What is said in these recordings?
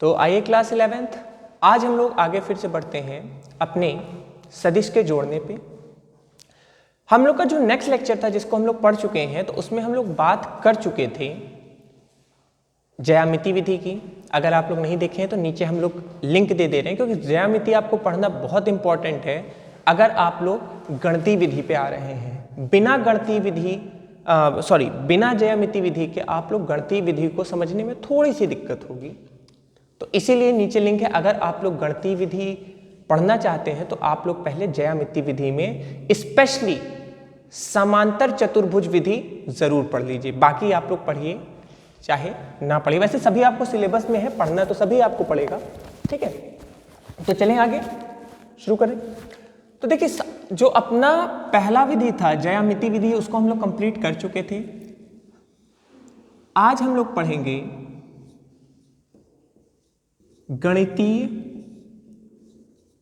तो आइए class 11th, आज हम लोग आगे फिर से बढ़ते हैं अपने सदिश के जोड़ने पे। हम लोग का जो नेक्स्ट लेक्चर था जिसको हम लोग पढ़ चुके हैं, तो उसमें हम लोग बात कर चुके थे ज्यामिति विधि की। अगर आप लोग नहीं देखे हैं तो नीचे हम लोग लिंक दे रहे हैं, क्योंकि ज्यामिति आपको पढ़ना बहुत इंपॉर्टेंट है अगर आप लोग गणितीय विधि पे आ रहे हैं। बिना गणितीय विधि बिना ज्यामिति विधि के आप लोग गणितीय विधि को समझने में थोड़ी सी दिक्कत होगी। तो इसीलिए नीचे लिंक है, अगर आप लोग गणितीय विधि पढ़ना चाहते हैं तो आप लोग पहले ज्यामिति विधि में स्पेशली समांतर चतुर्भुज विधि जरूर पढ़ लीजिए। बाकी आप लोग पढ़िए चाहे ना पढ़िए, वैसे सभी आपको सिलेबस में है, पढ़ना तो सभी आपको पड़ेगा। ठीक है, तो चलें आगे शुरू करें। तो देखिए, जो अपना पहला विधि था ज्यामिति विधि, उसको हम लोग कंप्लीट कर चुके थे। आज हम लोग पढ़ेंगे गणितीय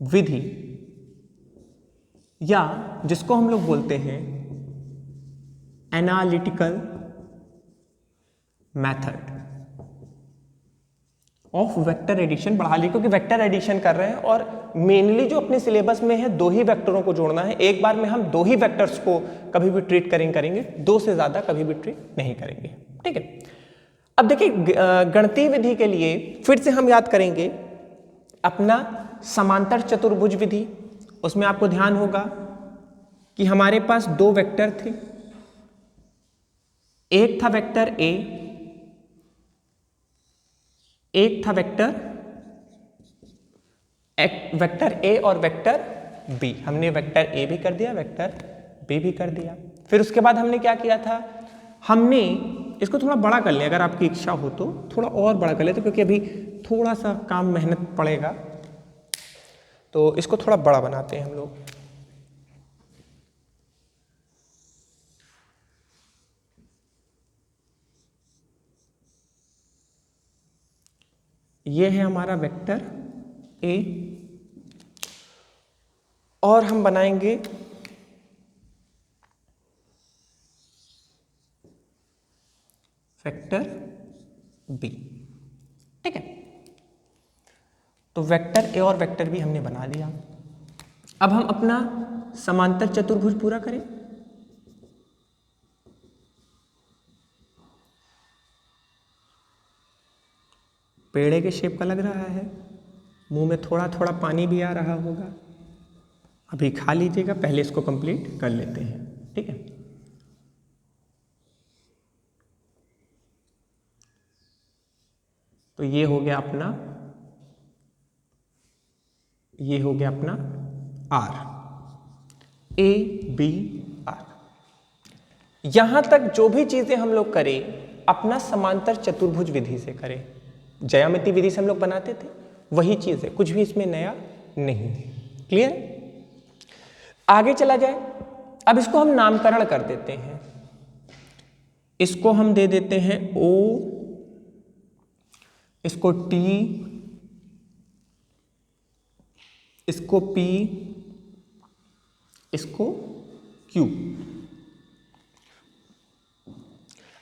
विधि, या जिसको हम लोग बोलते हैं analytical method of vector addition. बढ़ा ली क्योंकि वेक्टर एडिशन कर रहे हैं और मेनली जो अपने सिलेबस में है दो ही वेक्टरों को जोड़ना है। एक बार में हम दो ही वेक्टर्स को कभी भी ट्रीट करेंगे, दो से ज्यादा कभी भी ट्रीट नहीं करेंगे। ठीक है, अब देखिए गणितीय विधि के लिए फिर से हम याद करेंगे अपना समांतर चतुर्भुज विधि। उसमें आपको ध्यान होगा कि हमारे पास दो वेक्टर थे, एक था वेक्टर ए, एक था वेक्टर ए और वेक्टर बी। हमने वेक्टर ए भी कर दिया, वेक्टर बी भी कर दिया। फिर उसके बाद हमने क्या किया था, हमने इसको थोड़ा बड़ा कर लिया। अगर आपकी इच्छा हो तो थोड़ा और बड़ा कर लेते, क्योंकि अभी थोड़ा सा काम मेहनत पड़ेगा, तो इसको थोड़ा बड़ा बनाते हैं हम लोग। ये है हमारा वेक्टर ए और हम बनाएंगे वेक्टर बी। ठीक है, तो वेक्टर ए और वेक्टर बी हमने बना लिया। अब हम अपना समांतर चतुर्भुज पूरा करें। पेड़े के शेप का लग रहा है, मुंह में थोड़ा थोड़ा पानी भी आ रहा होगा। अभी खा लीजिएगा, पहले इसको कंप्लीट कर लेते हैं। ठीक है, तो ये हो गया अपना आर, ए बी आर। यहां तक जो भी चीजें हम लोग करें अपना समांतर चतुर्भुज विधि से करें। ज्यामिति विधि से हम लोग बनाते थे वही चीज है, कुछ भी इसमें नया नहीं है। क्लियर? आगे चला जाए। अब इसको हम नामकरण कर देते हैं। इसको हम दे देते हैं ओ, इसको टी, इसको पी, इसको क्यू।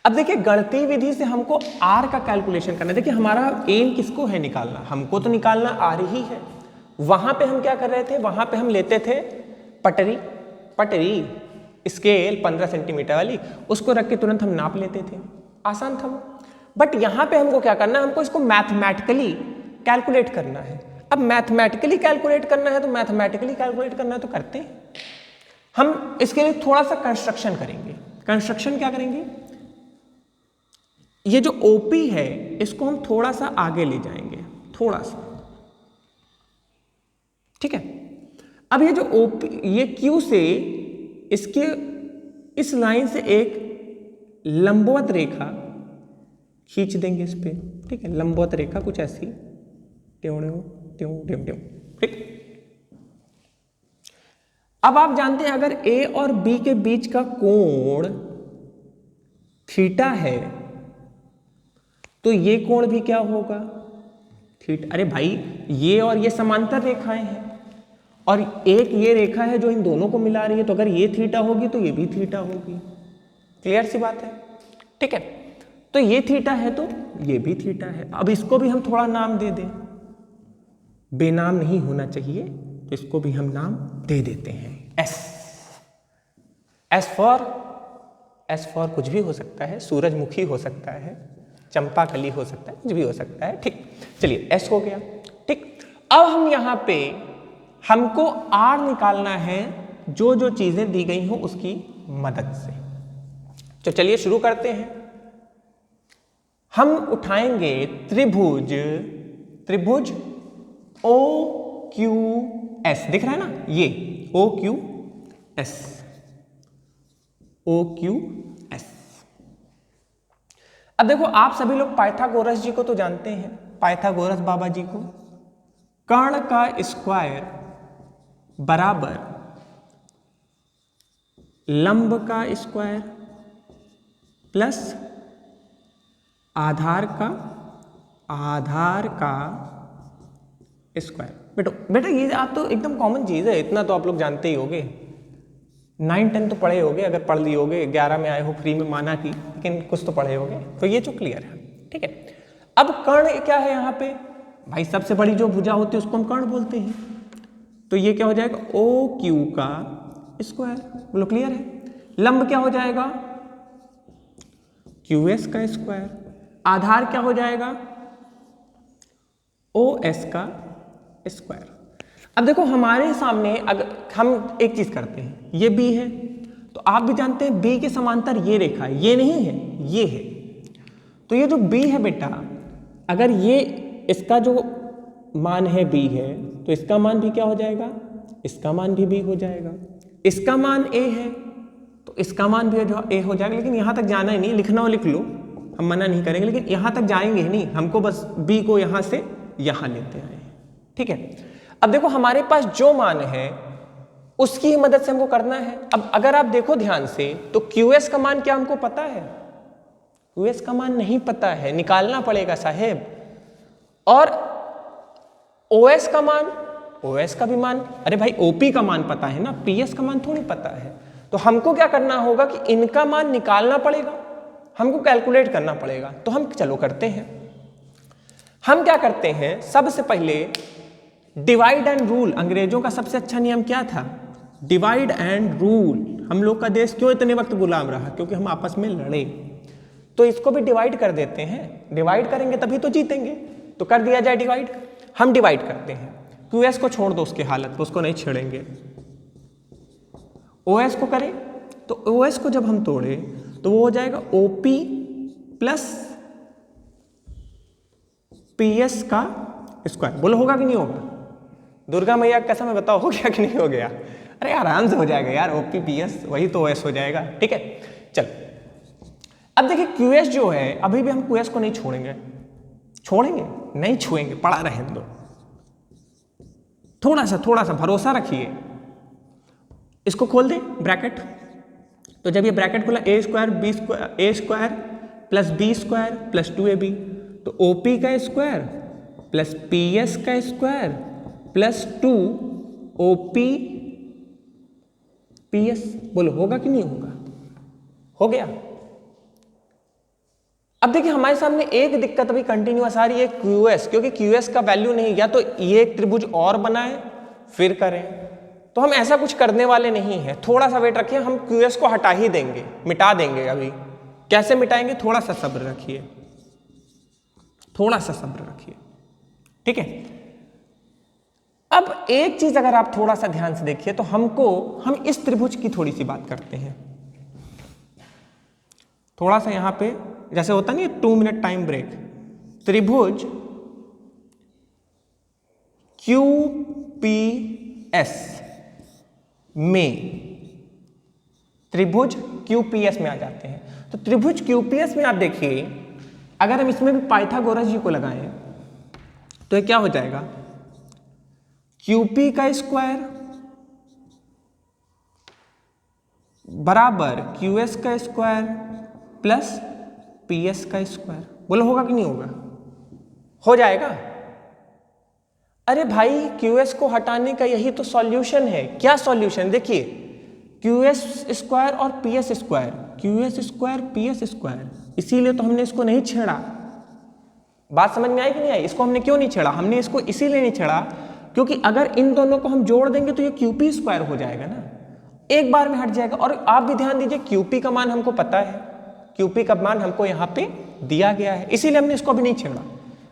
अब देखिए गणितीय विधि से हमको आर का कैलकुलेशन करना है। देखिए हमारा एम किसको है निकालना, हमको तो निकालना आर ही है। वहां पे हम क्या कर रहे थे, वहां पे हम लेते थे पटरी स्केल 15 सेंटीमीटर वाली, उसको रख के तुरंत हम नाप लेते थे, आसान था वो। बट यहां पे हमको क्या करना है, हमको इसको मैथमेटिकली कैलकुलेट करना है। अब मैथमेटिकली कैलकुलेट करना है तो मैथमेटिकली कैलकुलेट करना है तो करते हैं। हम इसके लिए थोड़ा सा कंस्ट्रक्शन करेंगे। कंस्ट्रक्शन क्या करेंगे, ये जो ओपी है इसको हम थोड़ा सा आगे ले जाएंगे, थोड़ा सा। ठीक है, अब ये जो ओपी, ये क्यू से इसके इस लाइन से एक लंबवत रेखा खींच देंगे इस पे। ठीक है, लंबवत रेखा कुछ ऐसी, ट्यों ट्यों ट्यों ट्यों। ठीक, अब आप जानते हैं अगर ए और बी के बीच का कोण थीटा है तो ये कोण भी क्या होगा, थीटा। अरे भाई, ये और ये समांतर रेखाएं हैं और एक ये रेखा है जो इन दोनों को मिला रही है, तो अगर ये थीटा होगी तो ये भी थीटा होगी। क्लियर सी बात है? ठीक है, तो ये थीटा है तो ये भी थीटा है। अब इसको भी हम थोड़ा नाम दे दें, बेनाम नहीं होना चाहिए, तो इसको भी हम नाम दे देते हैं एस। एस फॉर कुछ भी हो सकता है, सूरजमुखी हो सकता है, चंपाकली हो सकता है, कुछ भी हो सकता है। ठीक, चलिए एस हो गया। ठीक, अब हम यहाँ पे हमको आर निकालना है, जो जो चीजें दी गई हो उसकी मदद से। तो चलिए शुरू करते हैं। हम उठाएंगे त्रिभुज ओ क्यू एस, दिख रहा है ना, ये O Q S, O Q S. अब देखो, आप सभी लोग पाइथागोरस जी को तो जानते हैं, पाइथागोरस बाबा जी को। कर्ण का स्क्वायर बराबर लंब का स्क्वायर प्लस आधार का स्क्वायर। बेटा ये आप तो एकदम कॉमन चीज है, इतना तो आप लोग जानते ही होगे, 9-10 तो पढ़े होगे, अगर पढ़ लिए होगे, 11 में आए हो फ्री में माना कि, लेकिन कुछ तो पढ़े होगे, तो ये तो क्लियर है। ठीक है, अब कर्ण क्या है यहाँ पे भाई, सबसे बड़ी जो भुजा होती है उसको हम कर्ण बोलते हैं, तो ये क्या हो जाएगा, ओ क्यू का स्क्वायर। बोलो क्लियर है। लंब क्या हो जाएगा, क्यू एस का स्क्वायर। आधार क्या हो जाएगा, ओ एस का स्क्वायर। अब देखो हमारे सामने अगर हम एक चीज करते हैं, ये बी है, तो आप भी जानते हैं बी के समांतर ये रेखा है, ये नहीं है, ये है। तो ये जो बी है बेटा, अगर ये इसका जो मान है बी है, तो इसका मान भी क्या हो जाएगा, इसका मान भी बी हो जाएगा। इसका मान ए है, तो इसका मान भी ए हो जाएगा। लेकिन यहां तक जाना ही नहीं, लिखना हो लिख लो, हम मना नहीं करेंगे, लेकिन यहां तक जाएंगे ही नहीं, हमको बस बी को यहां से यहां लेते आए। ठीक है, अब देखो हमारे पास जो मान है उसकी ही मदद से हमको करना है। अब अगर आप देखो ध्यान से, तो QS का मान क्या हमको पता है, QS का मान नहीं पता है, निकालना पड़ेगा साहेब। और OS का मान, OS का भी मान, अरे भाई OP का मान पता है ना, PS का मान थोड़ी पता है। तो हमको क्या करना होगा कि इनका मान निकालना पड़ेगा, हमको कैलकुलेट करना पड़ेगा। तो हम चलो करते हैं। हम क्या करते हैं, सबसे पहले डिवाइड एंड रूल। अंग्रेजों का सबसे अच्छा नियम क्या था, डिवाइड एंड रूल। हम लोग का देश क्यों इतने वक्त गुलाम रहा, क्योंकि हम आपस में लड़े। तो इसको भी डिवाइड कर देते हैं, डिवाइड करेंगे तभी तो जीतेंगे। तो कर दिया जाए डिवाइड। हम डिवाइड करते हैं, QS को छोड़ दो उसकी हालत को, उसको नहीं छेड़ेंगे। OS को करें, तो OS को जब हम तोड़े तो वो हो जाएगा OP प्लस PS का स्क्वायर। बोलो होगा कि नहीं होगा, दुर्गा मैया कैसा मैं बताओ, हो गया कि नहीं हो गया। अरे आराम से हो जाएगा यार, OP PS वही तो OS हो जाएगा। ठीक है, चलो अब देखिए QS जो है, अभी भी हम QS को नहीं छोड़ेंगे, नहीं छुएंगे, पड़ा रहे दो। थोड़ा सा भरोसा रखिए। इसको खोल दे ब्रैकेट, तो जब ये ब्रैकेट खुला, A square plus B square plus 2ab, तो OP का स्क्वायर प्लस PS का स्क्वायर प्लस 2 OP PS। बोलो होगा कि नहीं होगा, हो गया। अब देखिए हमारे सामने एक दिक्कत अभी कंटिन्यूअस आ रही है, QS, क्योंकि QS का वैल्यू नहीं, या तो ये एक त्रिभुज और बनाए फिर करें। तो हम ऐसा कुछ करने वाले नहीं है, थोड़ा सा वेट रखिए, हम QS को हटा ही देंगे, मिटा देंगे। अभी कैसे मिटाएंगे, थोड़ा सा सब्र रखिए, ठीक है। अब एक चीज अगर आप थोड़ा सा ध्यान से देखिए, तो हम इस त्रिभुज की थोड़ी सी बात करते हैं। थोड़ा सा यहां पे जैसे होता नहीं, 2 मिनट टाइम ब्रेक। त्रिभुज QPS में, त्रिभुज QPS में आ जाते हैं। तो त्रिभुज QPS में आप देखिए, अगर हम इसमें भी पाइथागोरस जी को लगाएं तो ये क्या हो जाएगा, QP का स्क्वायर बराबर QS का स्क्वायर प्लस PS का स्क्वायर। बोलो होगा कि नहीं होगा, हो जाएगा। अरे भाई QS को हटाने का यही तो सॉल्यूशन है। क्या सॉल्यूशन, देखिए QS स्क्वायर और PS square, QS square PS square, इसीलिए तो हमने इसको नहीं छेड़ा। बात समझ में आई कि नहीं आई? इसको हमने क्यों नहीं छेड़ा? हमने इसको इसीलिए नहीं छेड़ा क्योंकि अगर इन दोनों को हम जोड़ देंगे तो ये QP स्क्वायर हो जाएगा ना, एक बार में हट जाएगा। और आप भी ध्यान दीजिए QP का मान हमको पता है, QP का मान हमको यहाँ पे दिया गया है, इसीलिए हमने इसको भी नहीं छेड़ा।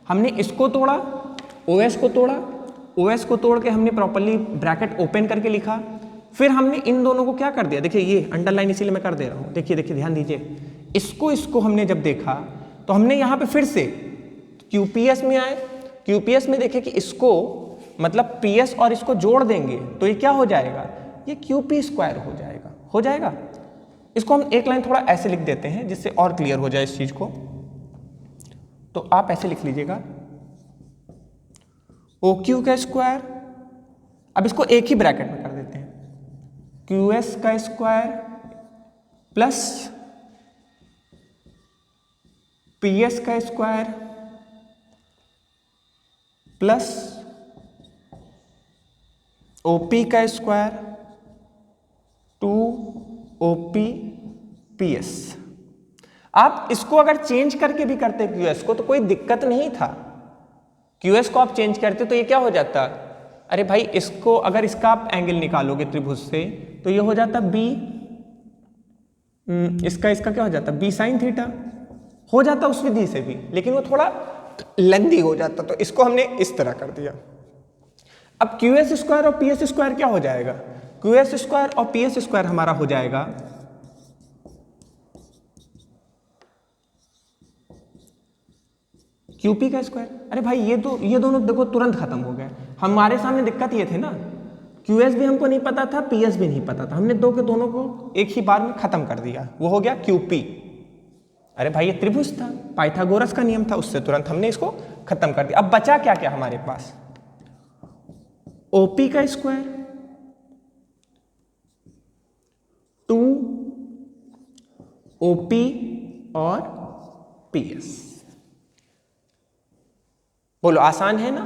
हमने इसको तोड़ा, OS को तोड़ा, OS को तोड़ के हमने प्रॉपर्ली ब्रैकेट ओपन करके लिखा, फिर हमने इन दोनों को क्या कर दिया, देखिए ये अंडरलाइन इसीलिए मैं कर दे रहा हूँ, देखिए देखिए ध्यान दीजिए, इसको हमने जब देखा तो हमने यहाँ पे फिर से QPS में आए, QPS में देखे कि इसको मतलब PS और इसको जोड़ देंगे तो ये क्या हो जाएगा, ये QP स्क्वायर हो जाएगा। इसको हम एक लाइन थोड़ा ऐसे लिख देते हैं जिससे और क्लियर हो जाए इस चीज को। तो आप ऐसे लिख लीजिएगा OQ का स्क्वायर, अब इसको एक ही ब्रैकेट में कर देते हैं, QS का स्क्वायर प्लस PS का स्क्वायर प्लस OP का स्क्वायर 2OP/PS। आप इसको अगर चेंज करके भी करते QS को तो कोई दिक्कत नहीं था, QS को आप चेंज करते तो ये क्या हो जाता, अरे भाई इसको अगर इसका आप एंगल निकालोगे त्रिभुज से तो ये हो जाता B, इसका क्या हो जाता B sin थीटा हो जाता उस विधि से भी, लेकिन वो थोड़ा लेंदी हो जाता, तो इसको हमने इस तरह कर दिया। अब QS स्क्वायर और PS स्क्वायर क्या हो जाएगा, QS स्क्वायर और PS स्क्वायर हमारा हो जाएगा QP का स्क्वायर। अरे भाई ये दोनों देखो तुरंत खत्म हो गए। हमारे सामने दिक्कत ये थे ना, QS भी हमको नहीं पता था, PS भी नहीं पता था, हमने दोनों को एक ही बार में खत्म कर दिया, वो हो गया QP। अरे भाई ये त्रिभुज था, पाइथागोरस का नियम था, उससे तुरंत हमने इसको खत्म कर दिया। अब बचा क्या क्या हमारे पास, OP का स्क्वायर 2OP और PS। बोलो आसान है ना,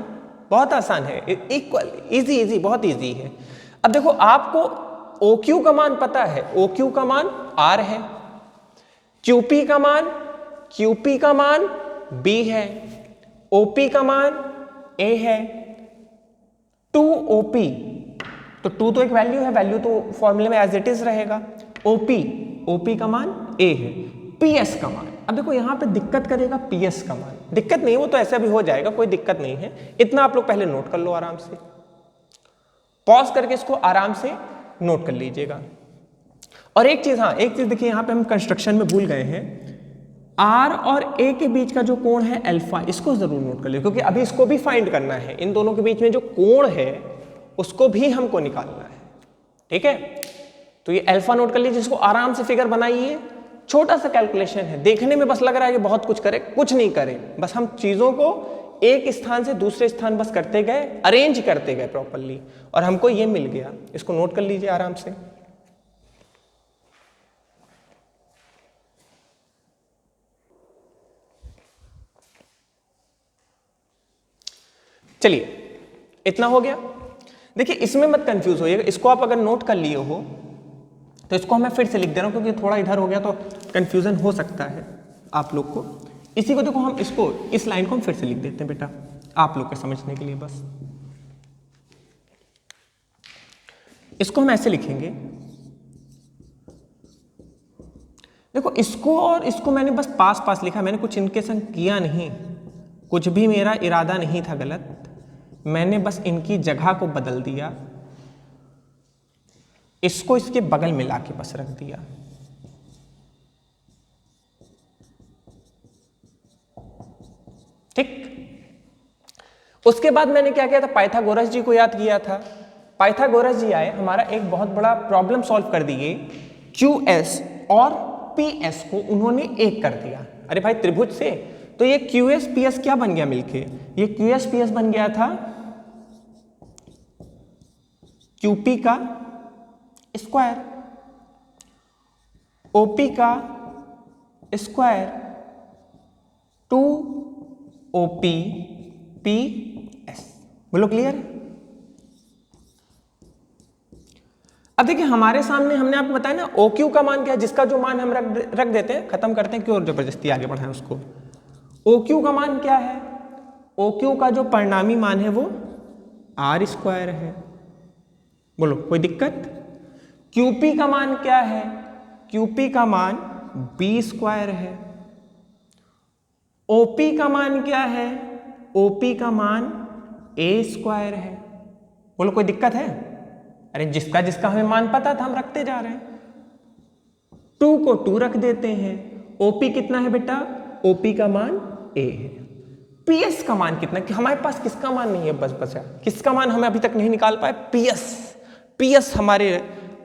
बहुत आसान है, इक्वल इजी बहुत इजी है। अब देखो आपको OQ का मान पता है, OQ का मान R है, QP का मान B है, OP का मान A है, 2OP तो 2 तो एक वैल्यू है, वैल्यू तो फॉर्मूले में एज इट इज रहेगा। OP का मान A है, PS का मान, अब देखो यहां पे दिक्कत करेगा PS का मान, दिक्कत नहीं, वो तो ऐसा भी हो जाएगा, कोई दिक्कत नहीं है, इतना आप लोग पहले नोट कर लो आराम से, पॉज करके इसको आराम से नोट कर लीजिएगा। और एक चीज देखिए यहां पे हम कंस्ट्रक्शन में भूल गए हैं, R और A के बीच का जो कोण है अल्फा, इसको जरूर नोट कर लियो, क्योंकि अभी इसको भी फाइंड करना है, इन दोनों के बीच में जो कोण है उसको भी हमको निकालना है, ठीक है। तो ये अल्फा नोट कर लीजिए, इसको आराम से फिगर बनाइए, छोटा सा कैलकुलेशन है, देखने में बस लग रहा है कि बहुत कुछ करे, कुछ नहीं करे, बस हम चीजों को एक स्थान से दूसरे स्थान बस करते गए, अरेंज करते गए प्रॉपर्ली, और हमको ये मिल गया। इसको नोट कर लीजिए आराम से। चलिए इतना हो गया। देखिए इसमें मत कंफ्यूज होइएगा, इसको आप अगर नोट कर लिए हो तो इसको मैं फिर से लिख दे रहा हूं, क्योंकि थोड़ा इधर हो गया तो कंफ्यूजन हो सकता है आप लोग को। इसी को देखो हम इसको, इस लाइन को हम फिर से लिख देते हैं बेटा, आप लोग के समझने के लिए बस। इसको हम ऐसे लिखेंगे, देखो इसको और इसको मैंने बस पास लिखा, मैंने कुछ इनके संग किया नहीं, कुछ भी मेरा इरादा नहीं था गलत, मैंने बस इनकी जगह को बदल दिया, इसको इसके बगल में लाके बस रख दिया। ठीक, उसके बाद मैंने क्या किया था, पाइथागोरस जी को याद किया था। पाइथागोरस जी आए, हमारा एक बहुत बड़ा प्रॉब्लम सॉल्व कर दिए, QS और PS को उन्होंने एक कर दिया। अरे भाई त्रिभुज से तो ये QS PS क्या बन गया मिलके, ये QS PS बन गया था QP का स्क्वायर, OP का स्क्वायर 2OP/PS। बोलो क्लियर। अब देखिए हमारे सामने हमने आपको बताया ना OQ का मान क्या है, जिसका जो मान हम रख देते हैं, खत्म करते हैं, क्यों जबरदस्ती आगे बढ़ाएं उसको। ओ क्यू का मान क्या है? ओ क्यू का जो परिणामी मान है वो आर स्क्वायर है। बोलो कोई दिक्कत? क्यूपी का मान क्या है? क्यूपी का मान बी स्क्वायर है। ओपी का मान क्या है? ओपी का मान ए स्क्वायर है। बोलो कोई दिक्कत है? अरे जिसका जिसका हमें मान पता था हम रखते जा रहे हैं। 2 को 2 रख देते हैं। ओपी कितना है बेटा? ओपी का मान ए है। पीएस का मान कितना? कि हमारे पास किसका मान नहीं है? बस बचा किसका मान हमें अभी तक नहीं निकाल पाए? पीएस। पीएस हमारे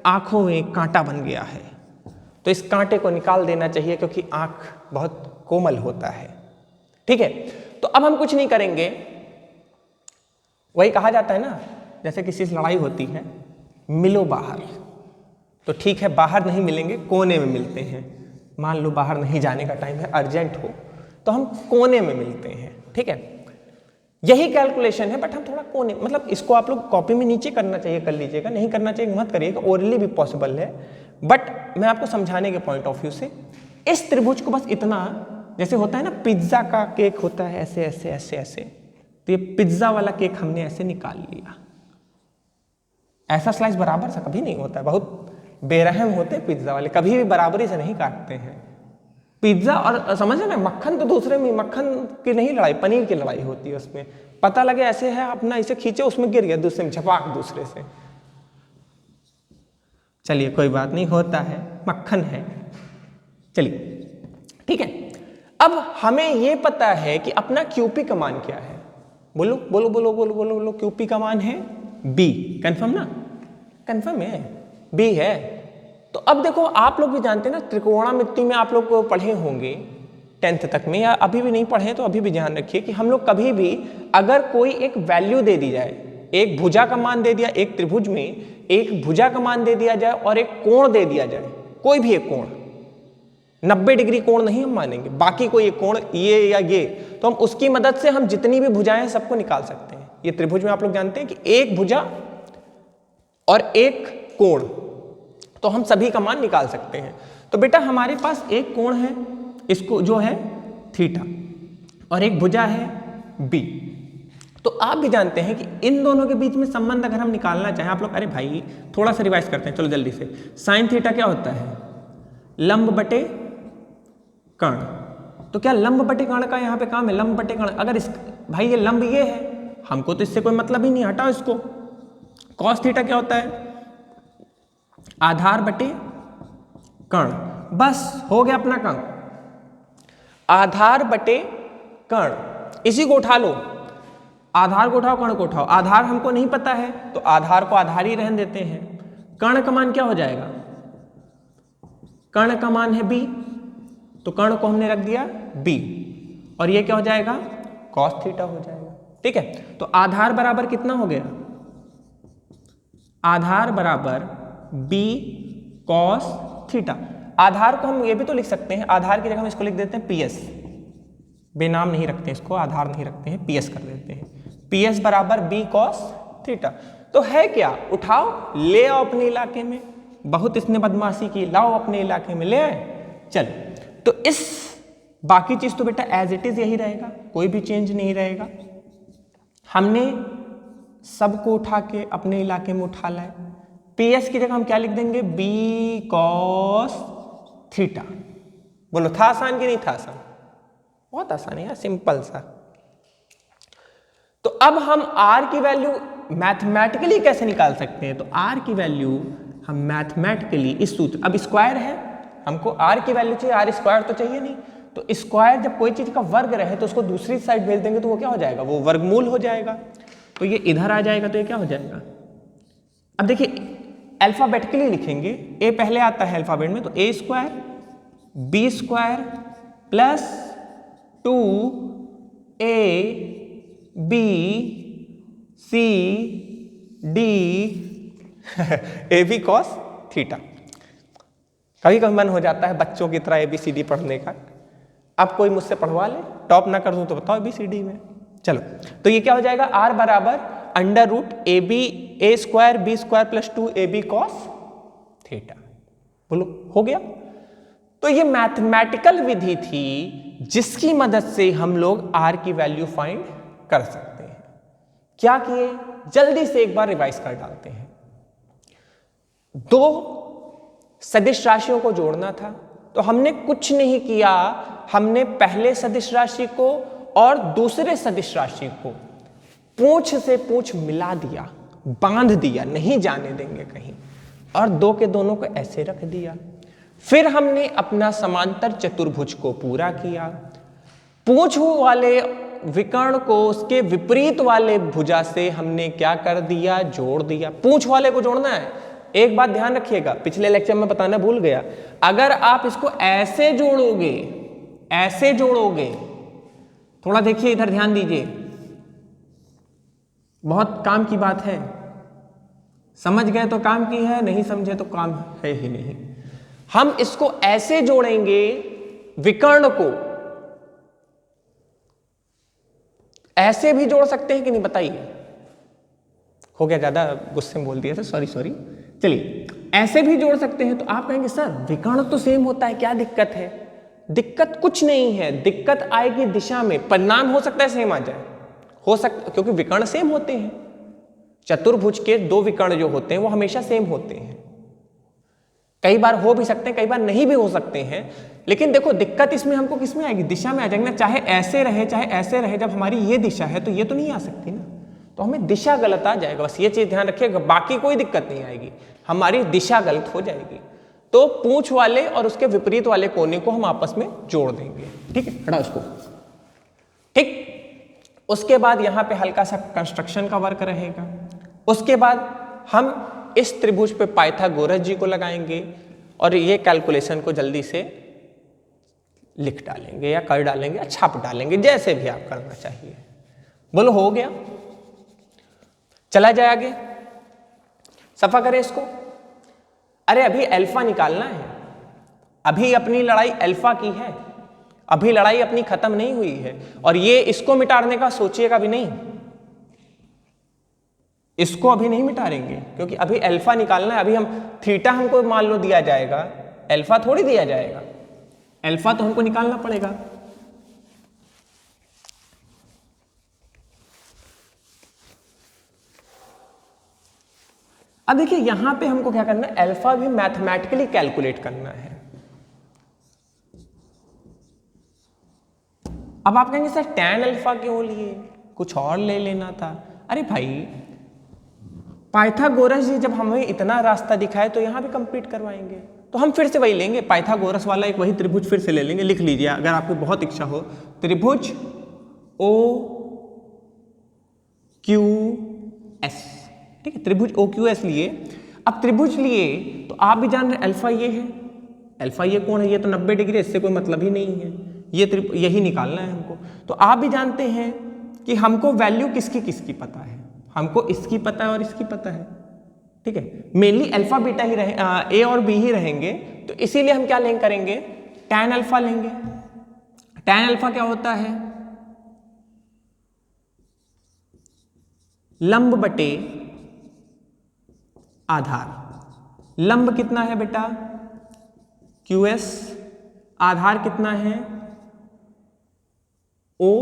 आंखों में कांटा बन गया है, तो इस कांटे को निकाल देना चाहिए क्योंकि आंख बहुत कोमल होता है। ठीक है, तो अब हम कुछ नहीं करेंगे, वही कहा जाता है ना, जैसे किसी से लड़ाई होती है, मिलो बाहर। तो ठीक है, बाहर नहीं मिलेंगे, कोने में मिलते हैं। मान लो बाहर नहीं जाने का टाइम है, अर्जेंट हो, तो हम कोने में मिलते हैं। ठीक है, यही कैलकुलेशन है, बट हम थोड़ा कोने, मतलब इसको आप लोग कॉपी में नीचे करना चाहिए, कर लीजिएगा, नहीं करना चाहिए मत करिएगा, ओरली भी पॉसिबल है, बट मैं आपको समझाने के पॉइंट ऑफ व्यू से इस त्रिभुज को बस इतना, जैसे होता है ना पिज्जा का केक होता है ऐसे ऐसे ऐसे ऐसे, तो ये पिज्जा वाला केक हमने ऐसे निकाल लिया। ऐसा स्लाइस बराबर सा कभी नहीं होता है, बहुत बेरहम होते हैं पिज्जा वाले, कभी भी बराबरी से नहीं काटते हैं पिज्जा। और समझ ना, मक्खन तो दूसरे में, मक्खन की नहीं लड़ाई, पनीर की लड़ाई होती है। उसमें पता लगे ऐसे है, अपना इसे खींचे, उसमें गिर गया, दूसरे में झपाक दूसरे से। चलिए कोई बात नहीं, होता है, मक्खन है। चलिए ठीक है, अब हमें ये पता है कि अपना क्यूपी का मान क्या है। बोलो बोलो बोलो बोलो बोलो बोलो, क्यूपी का मान है बी। कंफर्म ना? कंफर्म है, बी है। तो अब देखो, आप लोग भी जानते हैं ना, त्रिकोणमिति में आप लोग पढ़े होंगे 10th तक में, या अभी भी नहीं पढ़े तो अभी भी ध्यान रखिए कि हम लोग कभी भी अगर कोई एक वैल्यू दे दी जाए, एक भुजा का मान दे दिया, एक त्रिभुज में एक भुजा का मान दे दिया जाए और एक कोण दे दिया जाए, कोई भी एक कोण, 90 डिग्री कोण नहीं हम मानेंगे, बाकी कोई एक कोण ये या ये, तो हम उसकी मदद से हम जितनी भी भुजाएं सबको निकाल सकते हैं। ये त्रिभुज में आप लोग जानते हैं कि एक भुजा और एक कोण, तो हम सभी का मान निकाल सकते हैं। तो बेटा हमारे पास एक कोण है, इसको जो है थीटा, और एक भुजा है बी। तो आप भी जानते हैं कि इन दोनों के बीच में संबंध अगर हम निकालना चाहें, आप लोग, अरे भाई थोड़ा सा रिवाइज करते हैं, चलो जल्दी से। साइन थीटा क्या होता है? लंब बटे कर्ण। तो क्या लंब बटे कर्ण का यहाँ पे काम है? लंब बटे कर्ण, अगर इस भाई ये लंब ये है, हमको तो इससे कोई मतलब ही नहीं, हटाओ इसको। कॉस थीटा क्या होता है? आधार बटे कर्ण, बस हो गया अपना काम। आधार बटे कर्ण, इसी को उठा लो, आधार को उठाओ, कर्ण को उठाओ। आधार हमको नहीं पता है तो आधार को आधार ही रहने देते हैं। कर्ण का मान क्या हो जाएगा? कर्ण का मान है बी, तो कर्ण को हमने रख दिया बी, और ये क्या हो जाएगा? कॉस थीटा हो जाएगा। ठीक है, तो आधार बराबर कितना हो गया? आधार बराबर बी कॉस थीटा। आधार को हम ये भी तो लिख सकते हैं, आधार की जगह हम इसको लिख देते हैं पीएस, बेनाम नहीं रखते इसको, आधार नहीं रखते हैं, पीएस कर देते हैं। पीएस बराबर बी कॉस थीटा। तो है क्या? उठाओ, ले आओ अपने इलाके में, बहुत इसने बदमाशी की, लाओ अपने इलाके में, ले आए। चलो, तो इस बाकी चीज तो बेटा एज इट इज यही रहेगा, कोई भी चेंज नहीं रहेगा। हमने सबको उठा के अपने इलाके में उठा लाए। पीएस की जगह हम क्या लिख देंगे? B cos theta. बोलो था आसान कि नहीं था आसान? बहुत आसान है यार, सिंपल सा। तो अब हम आर की वैल्यू मैथमेटिकली कैसे निकाल सकते हैं? तो आर की वैल्यू हम मैथमेटिकली इस सूत्र, अब स्क्वायर है, हमको आर की वैल्यू चाहिए, आर स्क्वायर तो चाहिए नहीं। तो स्क्वायर जब कोई चीज का वर्ग रहे तो उसको दूसरी साइड भेज देंगे तो वो क्या हो जाएगा? वो वर्गमूल हो जाएगा। तो ये इधर आ जाएगा, तो ये क्या हो जाएगा? अब देखिए अल्फाबेटिकली लिखेंगे, ए पहले आता है अल्फाबेट में, तो A square B square plus 2 A B C D A B cos theta. कभी कभी मन हो जाता है बच्चों की तरह ABCD पढ़ने का। अब कोई मुझसे पढ़वा ले, टॉप ना कर दूं तो बताओ ABCD में। चलो, तो ये क्या हो जाएगा? आर बराबर under root A square B square plus 2 AB cos theta. बोलो हो गया? तो ये मैथमेटिकल विधि थी जिसकी मदद से हम लोग r की वैल्यू फाइंड कर सकते हैं। क्या किए, जल्दी से एक बार रिवाइज कर डालते हैं। दो सदिश राशियों को जोड़ना था, तो हमने कुछ नहीं किया, हमने पहले सदिश राशि को और दूसरे सदिश राशि को पूंछ से पूंछ मिला दिया, बांध दिया, नहीं जाने देंगे कहीं, और दो के दोनों को ऐसे रख दिया। फिर हमने अपना समांतर चतुर्भुज को पूरा किया, पूंछ वाले विकर्ण को उसके विपरीत वाले भुजा से हमने क्या कर दिया, जोड़ दिया। पूंछ वाले को जोड़ना है। एक बात ध्यान रखिएगा, पिछले लेक्चर में बताना भूल गया, अगर आप इसको ऐसे जोड़ोगे, ऐसे जोड़ोगे, थोड़ा देखिए इधर ध्यान दीजिए, बहुत काम की बात है। समझ गए तो काम की है, नहीं समझे तो काम है ही नहीं। हम इसको ऐसे जोड़ेंगे विकर्ण को, ऐसे भी जोड़ सकते हैं कि नहीं बताइए। हो गया, ज्यादा गुस्से में बोल दिया था, सॉरी सॉरी। चलिए, ऐसे भी जोड़ सकते हैं। तो आप कहेंगे सर विकर्ण तो सेम होता है, क्या दिक्कत है? दिक्कत कुछ नहीं है, दिक्कत आएगी दिशा में। परिणाम हो सकता है सेम आ जाए, हो सकता, क्योंकि विकर्ण सेम होते हैं। चतुर्भुज के दो विकर्ण जो होते हैं वो हमेशा सेम होते हैं। कई बार हो भी सकते हैं, कई बार नहीं भी हो सकते हैं, लेकिन देखो दिक्कत इसमें हमको किसमें आएगी, दिशा में आ जाएगी ना। चाहे ऐसे रहे चाहे ऐसे रहे, जब हमारी ये दिशा है तो ये तो नहीं आ सकती ना, तो हमें दिशा गलत आ जाएगा। बस ये चीज ध्यान रखिएगा, बाकी कोई दिक्कत नहीं आएगी, हमारी दिशा गलत हो जाएगी। तो पूंछ वाले और उसके विपरीत वाले कोने को हम आपस में जोड़ देंगे। ठीक है, हटा उसको। ठीक, उसके बाद यहां पे हल्का सा कंस्ट्रक्शन का वर्क रहेगा। उसके बाद हम इस त्रिभुज पे पाइथागोरस जी को लगाएंगे और ये कैलकुलेशन को जल्दी से लिख डालेंगे या कर डालेंगे या छाप डालेंगे, जैसे भी आप करना चाहिए। बोलो हो गया, चला जाए आगे, सफा करें इसको। अरे अभी अल्फा निकालना है, अभी अपनी लड़ाई अल्फा की है, अभी लड़ाई अपनी खत्म नहीं हुई है। और ये इसको मिटाने का सोचिएगा भी नहीं, इसको अभी नहीं मिटाएंगे, क्योंकि अभी अल्फा निकालना है। अभी हम थीटा हमको मान लो दिया जाएगा, अल्फा थोड़ी दिया जाएगा, अल्फा तो हमको निकालना पड़ेगा। अब देखिए यहां पे हमको क्या करना है, अल्फा भी मैथमेटिकली कैलकुलेट करना है। अब आप कहेंगे सर टैन अल्फा क्यों लिए, कुछ और ले लेना था। अरे भाई पाइथागोरस जी जब हमें इतना रास्ता दिखाए तो यहां भी कंप्लीट करवाएंगे, तो हम फिर से वही लेंगे, पाइथागोरस वाला एक वही त्रिभुज फिर से ले लेंगे। लिख लीजिए अगर आपकी बहुत इच्छा हो, त्रिभुज ओ क्यू एस। ठीक है, त्रिभुज ओ क्यू एस लिए। अब त्रिभुज लिए तो आप भी जान रहे अल्फा ये है, अल्फा ये कौन है, ये तो 90 डिग्री, इससे कोई मतलब ही नहीं है, ये यही निकालना है हमको। तो आप भी जानते हैं कि हमको वैल्यू किसकी किसकी पता है, हमको इसकी पता है और इसकी पता है। ठीक है, मेनली अल्फा बीटा ही रहे, ए और बी ही रहेंगे, तो इसीलिए हम क्या लेंगे करेंगे, टैन अल्फा लेंगे। टैन अल्फा क्या होता है, लंब बटे आधार। लंब कितना है बेटा क्यू एस, आधार कितना है ओ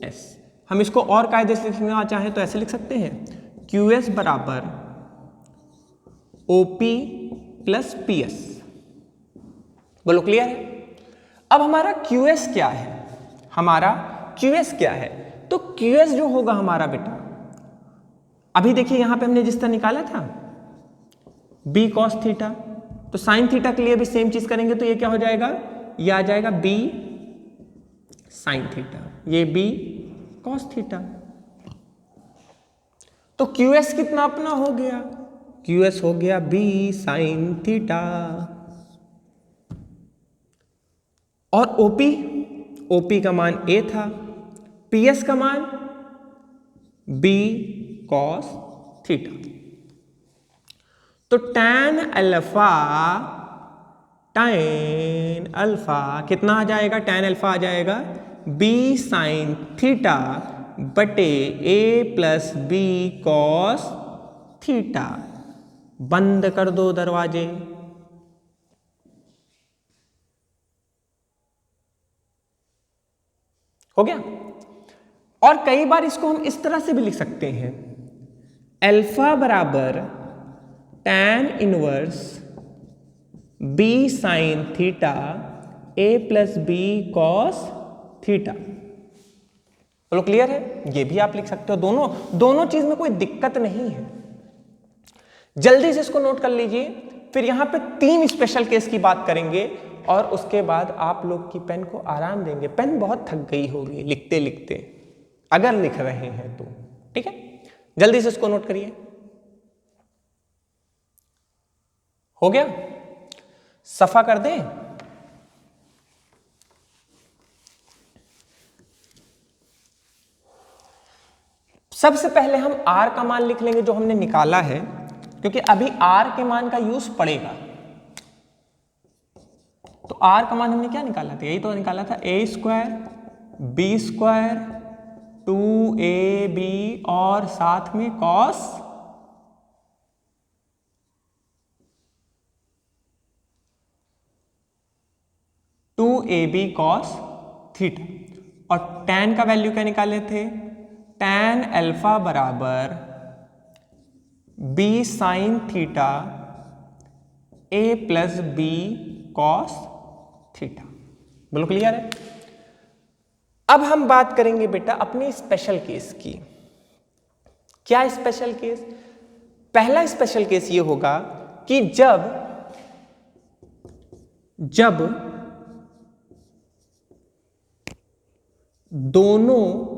एस। हम इसको और कायदे से लिखना चाहें तो ऐसे लिख सकते हैं, क्यू एस बराबर ओपी प्लस पी एस। बोलो क्लियर है। अब हमारा क्यू एस क्या है, हमारा क्यू एस क्या है, तो क्यू एस जो होगा हमारा बेटा, अभी देखिए यहां पे हमने जिस तरह निकाला था बी कॉस थीटा, तो साइन थीटा के लिए भी सेम चीज करेंगे, तो ये क्या हो जाएगा, ये आ जाएगा बी साइन थीटा, ये बी कॉस थीटा। तो क्यू एस कितना अपना हो गया, क्यू एस हो गया बी साइन थीटा। और ओपी, ओपी का मान ए था, पी एस का मान बी कॉस थीटा। तो टैन अल्फा कितना आ जाएगा, टैन अल्फा आ जाएगा बी साइन थीटा बटे ए प्लस बी कॉस थीटा। बंद कर दो दरवाजे। हो गया। और कई बार इसको हम इस तरह से भी लिख सकते हैं, अल्फा बराबर tan inverse b sine theta a plus B cos theta. बोलो क्लियर है? ये भी आप लिख सकते हो, दोनों चीज में कोई दिक्कत नहीं है। जल्दी से इसको नोट कर लीजिए, फिर यहां पे 3 स्पेशल केस की बात करेंगे और उसके बाद आप लोग की पेन को आराम देंगे। पेन बहुत थक गई होगी लिखते लिखते, अगर लिख रहे हैं तो। ठीक है, जल्दी से इसको नोट करिए। हो गया? सफा कर दें? सबसे पहले हम r का मान लिख लेंगे जो हमने निकाला है, क्योंकि अभी r के मान का यूज पड़ेगा। तो r का मान हमने क्या निकाला था? यही तो निकाला था, a square b square 2ab और साथ में cos 2ab cos थीटा। और tan का वैल्यू क्या निकाले थे? tan अल्फा बराबर b sine theta a plus B cos theta. बोलो क्लियर है? अब हम बात करेंगे बेटा अपने स्पेशल केस की। क्या स्पेशल केस? पहला स्पेशल केस ये होगा कि जब दोनों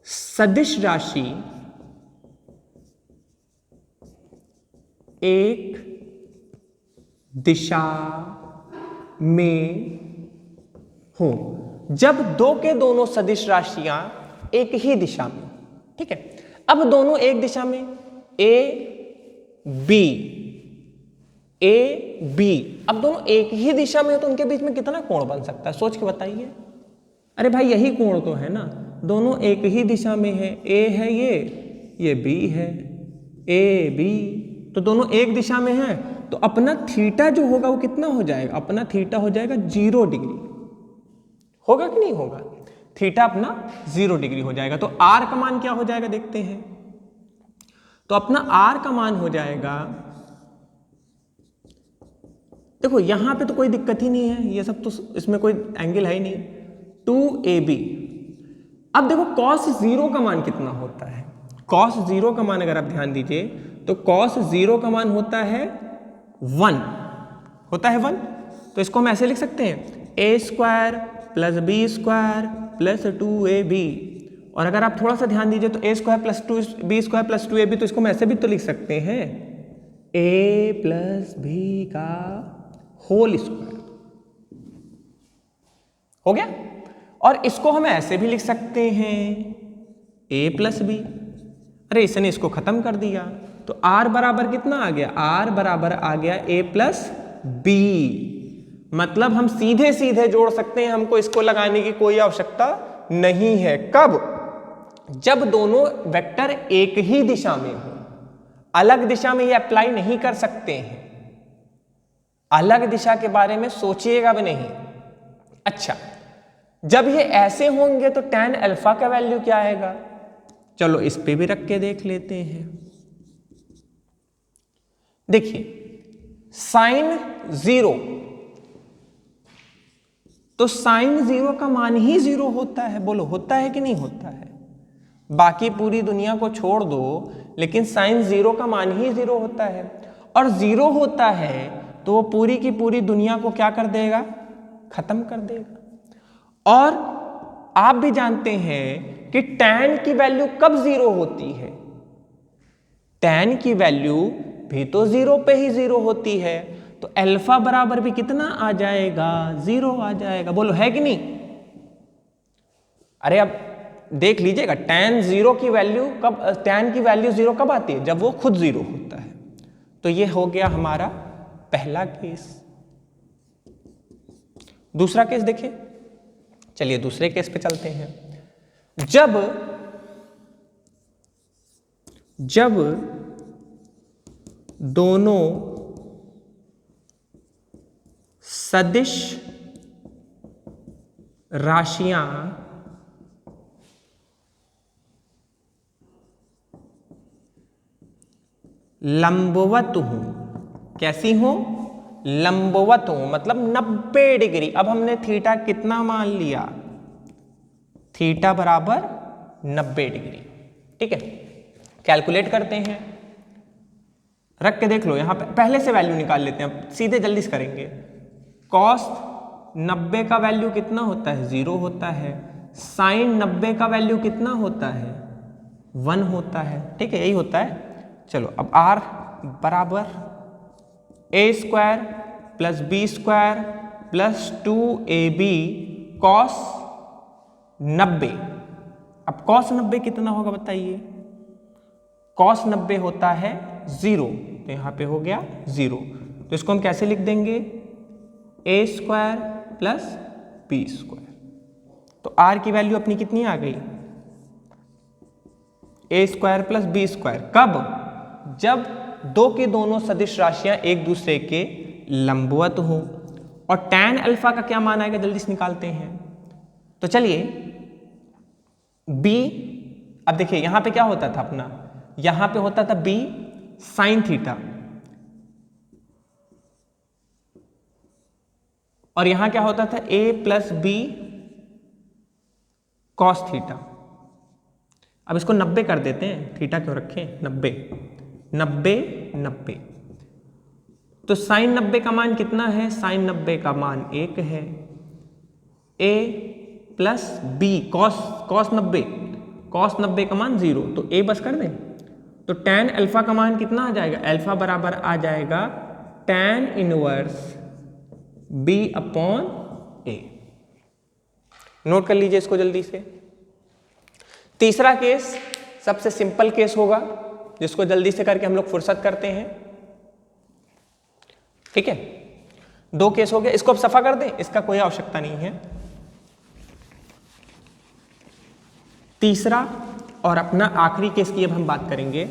सदिश राशि एक दिशा में हो, जब दो के दोनों सदिश राशियां एक ही दिशा में। ठीक है, अब दोनों एक दिशा में ए बी, अब दोनों एक ही दिशा में हो तो उनके बीच में कितना कोण बन सकता है? सोच के बताइए। अरे भाई यही कोण तो है ना, दोनों एक ही दिशा में है, ए है ये बी है, ए बी, तो दोनों एक दिशा में है, तो अपना थीटा जो होगा वो कितना हो जाएगा? अपना थीटा हो जाएगा 0 डिग्री। होगा कि नहीं होगा? थीटा अपना 0 डिग्री हो जाएगा। तो r का मान क्या हो जाएगा देखते हैं। तो अपना r का मान हो जाएगा, देखो यहां पे तो कोई दिक्कत ही नहीं है, ये सब तो इसमें कोई एंगल है ही नहीं, 2ab। अब देखो cos 0 का मान कितना होता है? cos 0 का मान अगर आप ध्यान दीजिए तो cos 0 का मान होता है 1, होता है 1। तो इसको हम ऐसे लिख सकते हैं, a square plus B square plus 2ab। और अगर आप थोड़ा सा ध्यान दीजिए तो a square plus 2b square plus 2ab, तो इसको हम ऐसे भी तो लिख सकते हैं, a प्लस बी का होल स्क्वायर। हो गया? और इसको हम ऐसे भी लिख सकते हैं, a प्लस बी। अरे इसने इसको खत्म कर दिया, तो r बराबर कितना आ गया? r बराबर आ गया a प्लस बी। मतलब हम सीधे सीधे जोड़ सकते हैं, हमको इसको लगाने की कोई आवश्यकता नहीं है। कब? जब दोनों वेक्टर एक ही दिशा में हो, अलग दिशा में ये अप्लाई नहीं कर सकते हैं, अलग दिशा के बारे में सोचिएगा भी नहीं। अच्छा, जब ये ऐसे होंगे तो tan अल्फा का वैल्यू क्या आएगा? चलो इस पे भी रख के देख लेते हैं। देखिए साइन 0, तो साइन 0 का मान ही 0 होता है। बोलो होता है कि नहीं होता है? बाकी पूरी दुनिया को छोड़ दो, लेकिन साइन 0 का मान ही 0 होता है। और 0 होता है तो वो पूरी की पूरी दुनिया को क्या कर देगा? खत्म कर देगा। और आप भी जानते हैं कि tan की वैल्यू कब 0 होती है? tan की वैल्यू भी तो 0 पे ही 0 होती है, तो अल्फा बराबर भी कितना आ जाएगा? 0 आ जाएगा। बोलो है कि नहीं? अरे अब देख लीजिएगा, tan 0 की वैल्यू कब, tan की वैल्यू 0 कब आती है? जब वो खुद 0 होता है। तो ये हो गया हमारा पहला केस। दूसरा केस देखिए, चलिए दूसरे केस पे चलते हैं। जब दोनों सदिश राशियां लंबवत हूं। कैसी हूं? लंबवत हूं, मतलब 90 डिग्री। अब हमने थीटा कितना मान लिया? थीटा बराबर 90 डिग्री। ठीक है, कैलकुलेट करते हैं, रख के देख लो। यहां पे पहले से वैल्यू निकाल लेते हैं, सीधे जल्दी से करेंगे। कॉस 90 का वैल्यू कितना होता है? 0 होता है। साइन 90 का वैल्यू कितना होता है? 1 होता है। ठीक है, यही होता है। चलो अब r बराबर a² + b² + 2ab cos 90। अब cos 90 कितना होगा बताइए? cos 90 होता है 0, तो यहां पे हो गया 0। तो इसको हम कैसे लिख देंगे? a² + b²। तो r की वैल्यू अपनी कितनी आ गई? a² + b²। कब? जब दो की दोनों सदिश राशियां एक दूसरे के लंबवत हो। और tan अल्फा का क्या मान आएगा? जल्दी से निकालते हैं। तो चलिए b, अब देखिए यहां पे क्या होता था अपना? यहां पे होता था b sin थीटा, और यहां क्या होता था? a + b cos theta. अब इसको 90 कर देते हैं, थीटा क्यों रखें? 90 90 90। तो साइन 90 का मान कितना है? साइन 90 का मान 1 है। a + b cos 90 का मान 0, तो a बस कर दें। तो tan अल्फा का मान कितना आ जाएगा? अल्फा बराबर आ जाएगा tan इनवर्स b/a। नोट कर लीजिए इसको जल्दी से। तीसरा केस सबसे सिंपल केस होगा, जिसको जल्दी से करके हम लोग फुर्सत करते हैं। ठीक है, 2 केस हो गए, इसको अब सफा कर दें, इसका कोई आवश्यकता नहीं है। तीसरा और अपना आखिरी केस की अब हम बात करेंगे।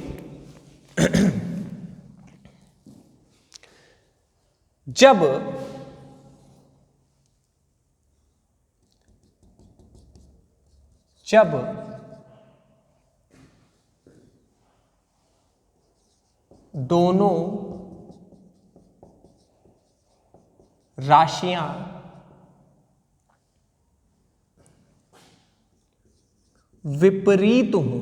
जब दोनों राशियां विपरीत हूं।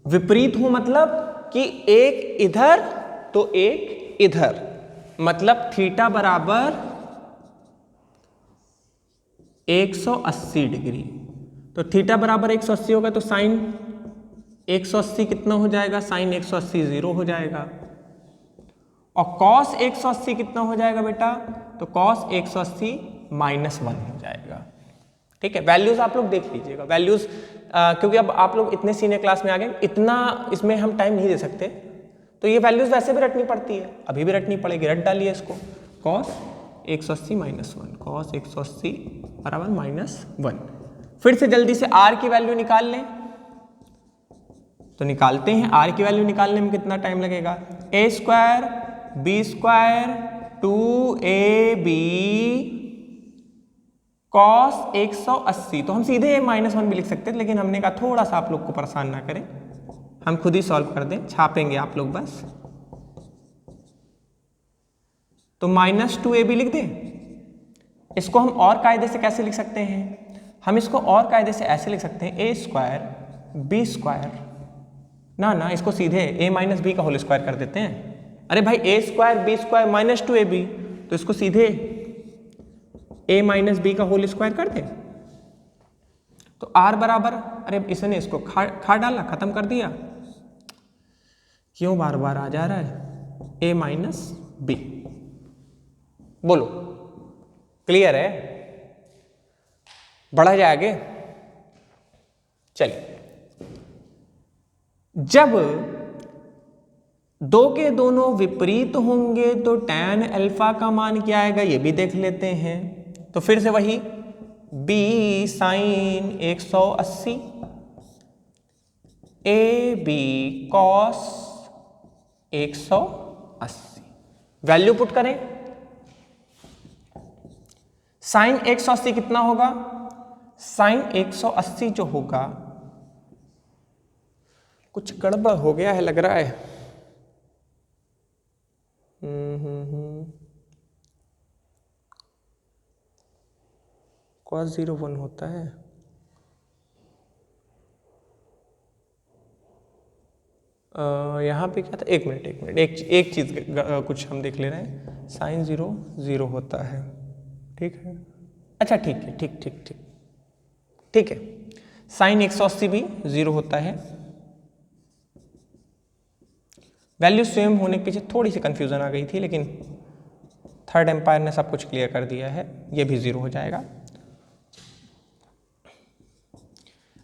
विपरीत हूं मतलब कि एक इधर तो एक इधर, मतलब थीटा बराबर 180 डिग्री। तो थीटा बराबर 180 होगा, तो साइन 180 कितना हो जाएगा? साइन 180 0 हो जाएगा। और कॉस 180 कितना हो जाएगा बेटा? तो कॉस 180 -1 हो जाएगा। ठीक है, वैल्यूज आप लोग देख लीजिएगा। वैल्यूज क्योंकि अब आप लोग इतने सीनियर क्लास में आ गए, इतना इसमें हम टाइम नहीं दे सकते, तो ये वैल्यूज वैसे भी रटनी पड़ती है, अभी भी रटनी पड़ेगी। रट डालिए इसको। कॉस 180 -1, कॉस 180 बराबर -1। फिर से जल्दी से r की वैल्यू निकाल लें, तो निकालते हैं। r की वैल्यू निकालने में कितना टाइम लगेगा? a² b² 2ab cos 180। तो हम सीधे -1 भी लिख सकते हैं, लेकिन हमने कहा थोड़ा सा आप लोग को परेशान ना करें, हम खुद ही सॉल्व कर दें, छापेंगे आप लोग बस। तो -2ab लिख दें। इसको हम और कायदे से कैसे लिख सकते हैं? हम इसको और कायदे से ऐसे लिख सकते हैं, a² b², ना इसको सीधे a - b का होल स्क्वायर कर देते हैं। अरे भाई a² b² -2ab, तो इसको सीधे a - b का होल स्क्वायर कर दें। तो r बराबर, अरे इसने इसको खा डाला, खत्म कर दिया। क्यों बार बार आ जा रहा है? a - b। बोलो, क्लियर है? बढ़ा जाए आगे। चलिए, जब दो के दोनों विपरीत होंगे तो tan अल्फा का मान क्या आएगा, ये भी देख लेते हैं। तो फिर से वही b sin 180 ab cos 180। Value put करें साइन 180 कितना होगा? साइन 180 जो होगा, कुछ गड़बड़ हो गया है लग रहा है। cos 01 होता है। यहाँ पे क्या था, एक मिनट, एक चीज कुछ हम देख ले रहे हैं। साइन 0 होता है, ठीक है। अच्छा ठीक है, ठीक है। साइन 180 भी 0 होता है। वैल्यू सेम होने के पीछे थोड़ी सी कंफ्यूजन आ गई थी, लेकिन थर्ड एम्पायर ने सब कुछ क्लियर कर दिया है, ये भी 0 हो जाएगा।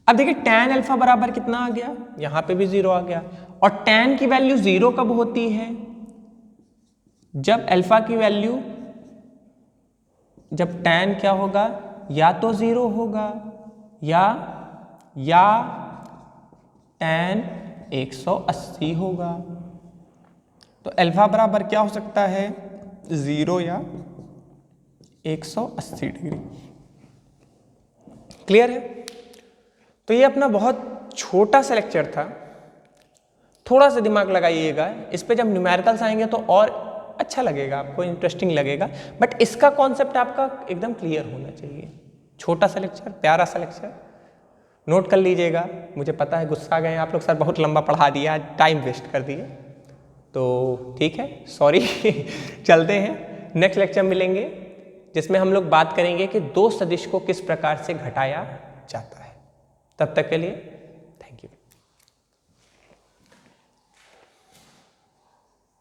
अब देखिए tan अल्फा बराबर कितना आ गया, यहां पे भी 0 आ गया। और tan की वैल्यू 0 कब होती है? जब अल्फा की वैल्यू, जब tan क्या होगा, या तो 0 होगा या tan 180 होगा। तो अल्फा बराबर क्या हो सकता है, 0 या 180 डिग्री। क्लियर है? तो ये अपना बहुत छोटा सा लेक्चर था, थोड़ा सा दिमाग लगाइएगा इस पे। जब न्यूमेरिकल्स आएंगे तो और अच्छा लगेगा, आपको इंटरेस्टिंग लगेगा, बट इसका कॉन्सेप्ट आपका एकदम क्लियर होना चाहिए। छोटा सा लेक्चर, प्यारा सा लेक्चर, नोट कर लीजिएगा। मुझे पता है गुस्सा आ गए आप लोग, सर बहुत लंबा पढ़ा दिया, टाइम वेस्ट कर दिए, तो ठीक है, सॉरी। चलते हैं, नेक्स्ट लेक्चर मिलेंगे जिसमें हम लोग बात करेंगे कि दो सदिश को किस प्रकार से घटाया जाता है। तब तक के लिए